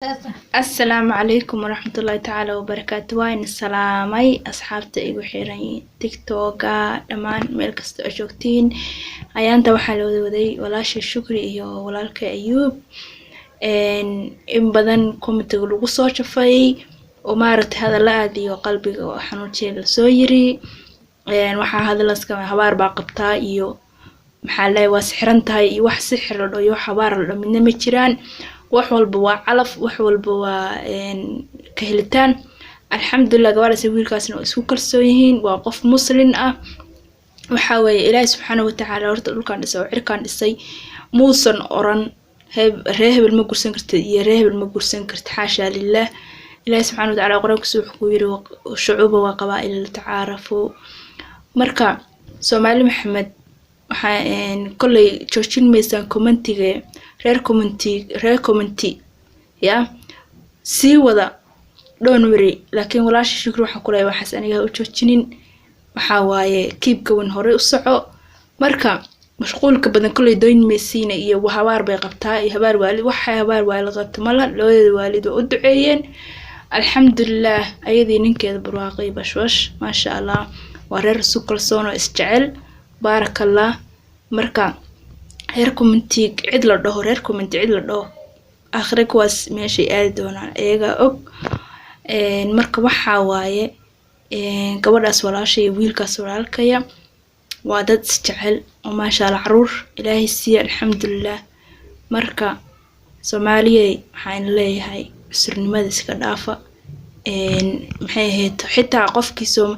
السلام عليكم ورحمة الله تعالى وبركاته. وين السلامي أصحابتي إيجو حيراني تيك توكا دمان ميل كستو أشوكتين أيانتا waxaa la wada waday walaashay Shukri iyo walaalka Ayuub in badan komitiga lagu soo jafay oo maaragtay hadalla aad iyo qalbiga oo xanuunjeen la soo yiri waxaa hadalaska habaar baa qabtaa iyo maxaa la waa sixran tahay iyo wax sixir la iyo habaar la midna ma jiraan wax walba waa calaf wax walba waa ka helitaan alxamdulillah gabaraysa wiilkaasna oo isku kalsoon yihiin waa qof muslim ah waxa weeye Ilaahay subhanahu wa ta'ala horta dhulkan dhisay oo cirkan dhisay muusan oran reehbel ma gursan kartid iyo reehbel ma gursan kartid xaasha lillah Ilaahay subhanahu wa ta'ala quraankiisu wuxuu ku yiri shucuuba wa qabaa'il la tacaarafu marka Soomaali Maxamed waxaan kulay joojin meesan commentiga reer commenti ya si wada don't worry laakiin walaashi Shukri waxa kulay waxaas aniga u joojinin waxa waaye keep going hore u soco marka mashquulka badan kulay doon meesiina iyo habaar bay qabtaa iyo habaar waalid waxa habaar waalid qabta mala labada waalid oo u duceeyeen alxamdulillah ayadii ninkeeda barwaaqay bashwash ma sha Allah waa reer su kalsoon oo isjecel barakallah marka reer commenti cid la dhaho reer commenti cid la dhaho aakhire kuwaas meeshay aad doonaan iyaga og marka waxa waaye gabadhaas walaashay wiilkaas walaalkaya waa dad isjecel oo ma sha Allah caruur Ilaahay siiyo alxamdulillah marka Soomaaliyay waxaan leeyahay sirnimada iska dhaafa maxay ahayd xitaa qofkiiso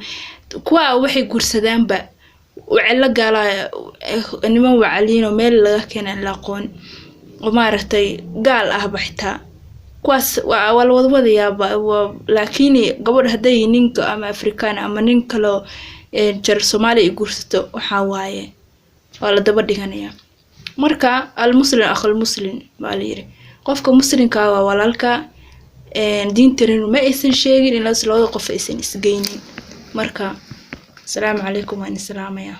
kuwa waxay guursadaanba وعلى قال إنما وعلينا ميل لكن لاقون وما رتي قال بحتها كواس والوضوض يا لكني قبل هدي نينك أما أفريكان أما نينك لو جر صومالي يقولته وحواي ولا دبردي هنيا مركا المسلم أخو المسلم باليري قفك مسلم كوا ولالك دين ترين ما يسن شيء إلا سلوا قف يسن إسجيني مركا السلام عليكم وعليكم السلام يا